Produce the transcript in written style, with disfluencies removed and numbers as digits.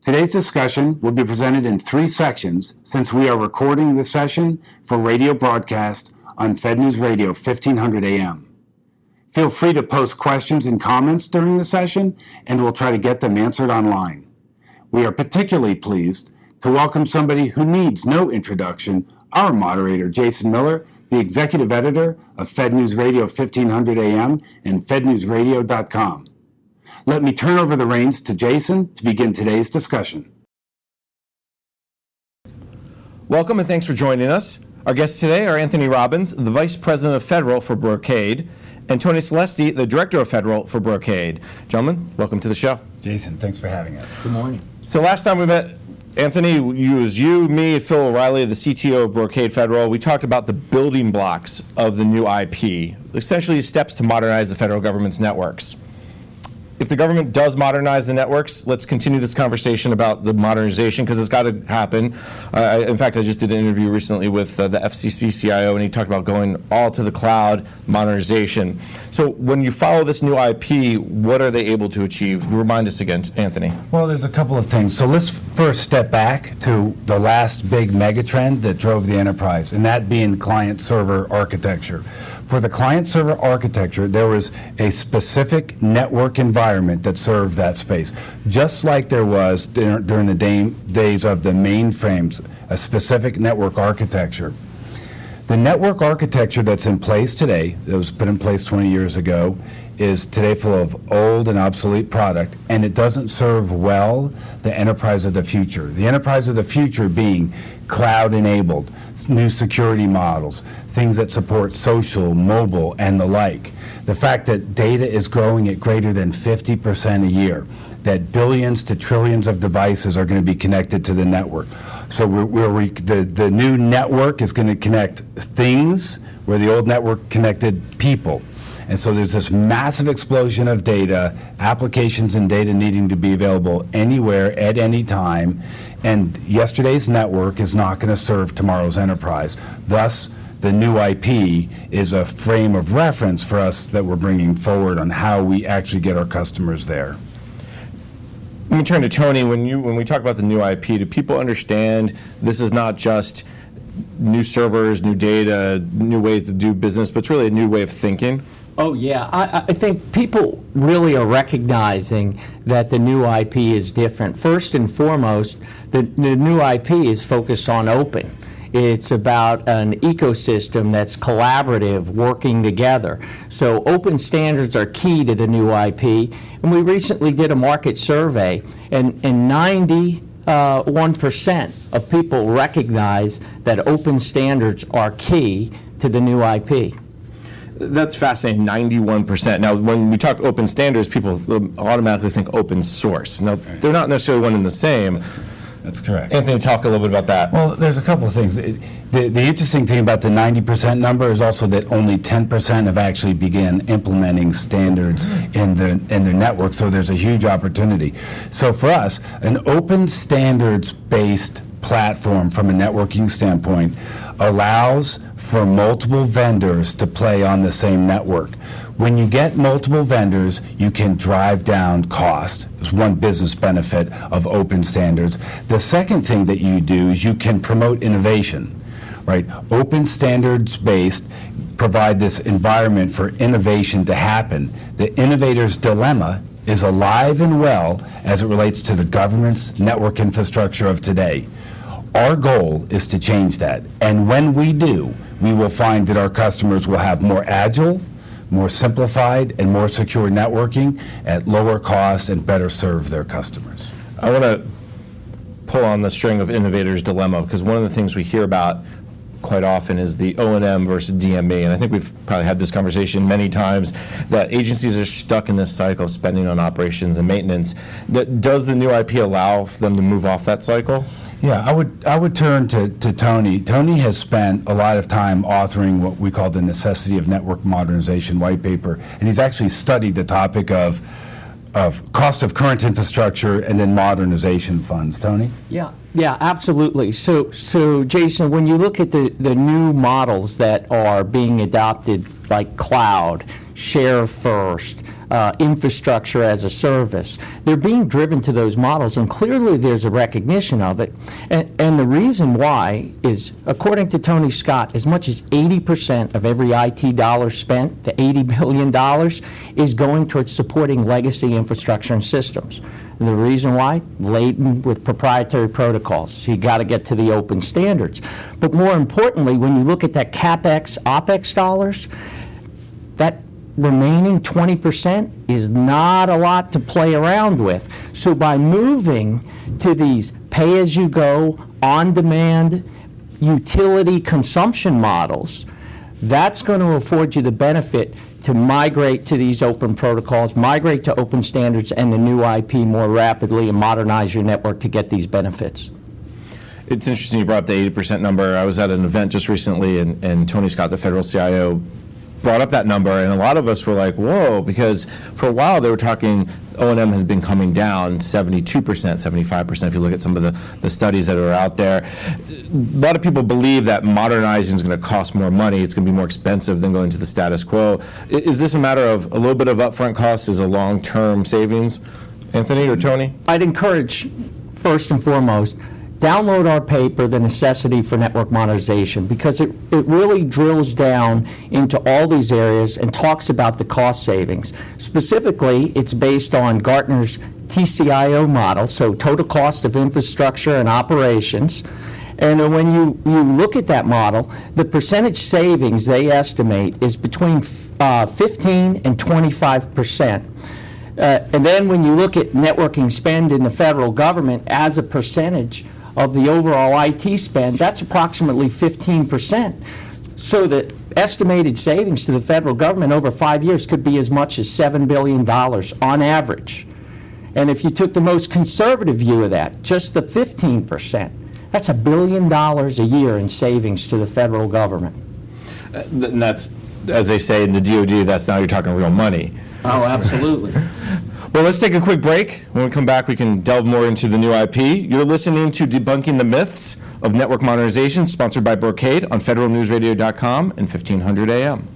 Today's discussion will be presented in 3 sections since we are recording the session for radio broadcast on Fed News Radio 1500 AM. Feel free to post questions and comments during the session, and we'll try to get them answered online. We are particularly pleased to welcome somebody who needs no introduction, our moderator, Jason Miller, the executive editor of Fed News Radio 1500 AM and fednewsradio.com. Let me turn over the reins to Jason to begin today's discussion. Welcome and thanks for joining us. Our guests today are Anthony Robbins, the Vice President of Federal for Brocade, and Tony Celesti, the Director of Federal for Brocade. Gentlemen, welcome to the show. Jason, thanks for having us. Good morning. So last time we met, Anthony, you, me, Phil O'Reilly, the CTO of Brocade Federal, we talked about the building blocks of the new IP, essentially steps to modernize the federal government's networks. If the government does modernize the networks, let's continue this conversation about the modernization because it's got to happen. In fact, I just did an interview recently with the FCC CIO, and he talked about going all to the cloud modernization. So when you follow this new IP, what are they able to achieve? Remind us again, Anthony. Well, there's a couple of things. So let's first step back to the last big megatrend that drove the enterprise, and that being client-server architecture. For the client-server architecture, there was a specific network environment that served that space, just like there was during the days of the mainframes, a specific network architecture. The network architecture that's in place today, that was put in place 20 years ago, is today full of old and obsolete product, and it doesn't serve well the enterprise of the future. The enterprise of the future being cloud-enabled, new security models, things that support social, mobile, and the like. The fact that data is growing at greater than 50% a year, that billions to trillions of devices are going to be connected to the network. So the new network is going to connect things where the old network connected people. And so there's this massive explosion of data, applications and data needing to be available anywhere at any time. And yesterday's network is not going to serve tomorrow's enterprise. Thus, the new IP is a frame of reference for us that we're bringing forward on how we actually get our customers there. Let me turn to Tony. When we talk about the new IP, do people understand this is not just new servers, new data, new ways to do business, but it's really a new way of thinking? Oh, yeah. I think people really are recognizing that the new IP is different. First and foremost, the new IP is focused on open. It's about an ecosystem that's collaborative, working together. So open standards are key to the new IP. And we recently did a market survey, and 91% of people recognize that open standards are key to the new IP. That's fascinating, 91%. Now, when we talk open standards, people automatically think open source. Now, they're not necessarily one and the same. That's correct. Anthony, talk a little bit about that. Well, there's a couple of things. The interesting thing about the 90% number is also that only 10% have actually begun implementing standards in their network, so there's a huge opportunity. So for us, an open standards-based platform from a networking standpoint allows for multiple vendors to play on the same network. When you get multiple vendors, you can drive down cost. It's one business benefit of open standards. The second thing that you do is you can promote innovation, right? Open standards-based provide this environment for innovation to happen. The innovator's dilemma is alive and well as it relates to the government's network infrastructure of today. Our goal is to change that, and when we do, we will find that our customers will have more agile, more simplified, and more secure networking at lower cost and better serve their customers. I want to pull on the string of innovator's dilemma, because one of the things we hear about quite often is the O&M versus DME, and I think we've probably had this conversation many times, that agencies are stuck in this cycle of spending on operations and maintenance. Does the new IP allow them to move off that cycle? Yeah, I would turn to Tony. Tony has spent a lot of time authoring what we call the Necessity of Network Modernization white paper, and he's actually studied the topic of cost of current infrastructure and then modernization funds. Tony? Yeah, absolutely. So Jason, when you look at the new models that are being adopted, like cloud, share first, infrastructure as a service. They're being driven to those models, and clearly there's a recognition of it. And the reason why is, according to Tony Scott, as much as 80% of every IT dollar spent, the $80 billion, is going towards supporting legacy infrastructure and systems. And the reason why? Laden with proprietary protocols. You got to get to the open standards. But more importantly, when you look at that CapEx, OpEx dollars, that remaining 20% is not a lot to play around with. So by moving to these pay-as-you-go, on-demand, utility consumption models, that's going to afford you the benefit to migrate to these open protocols, migrate to open standards and the new IP more rapidly, and modernize your network to get these benefits. It's interesting you brought up the 80% number. I was at an event just recently, and Tony Scott, the federal CIO, brought up that number, and a lot of us were like, whoa, because for a while they were talking O&M had been coming down 72%, 75%, if you look at some of the studies that are out there. A lot of people believe that modernizing is going to cost more money, it's going to be more expensive than going to the status quo. Is this a matter of a little bit of upfront costs as a long-term savings? Anthony or Tony? I'd encourage, first and foremost, download our paper, The Necessity for Network Modernization, because it really drills down into all these areas and talks about the cost savings. Specifically, it's based on Gartner's TCIO model, so total cost of infrastructure and operations. And when you look at that model, the percentage savings they estimate is between 15 and 25%. And then when you look at networking spend in the federal government as a percentage of the overall IT spend, that's approximately 15%. So the estimated savings to the federal government over 5 years could be as much as $7 billion on average. And if you took the most conservative view of that, just the 15%, that's $1 billion a year in savings to the federal government. And that's, as they say in the DoD, that's now you're talking real money. Oh, absolutely. Well, let's take a quick break. When we come back, we can delve more into the new IP. You're listening to Debunking the Myths of Network Modernization, sponsored by Brocade on federalnewsradio.com and 1500 AM.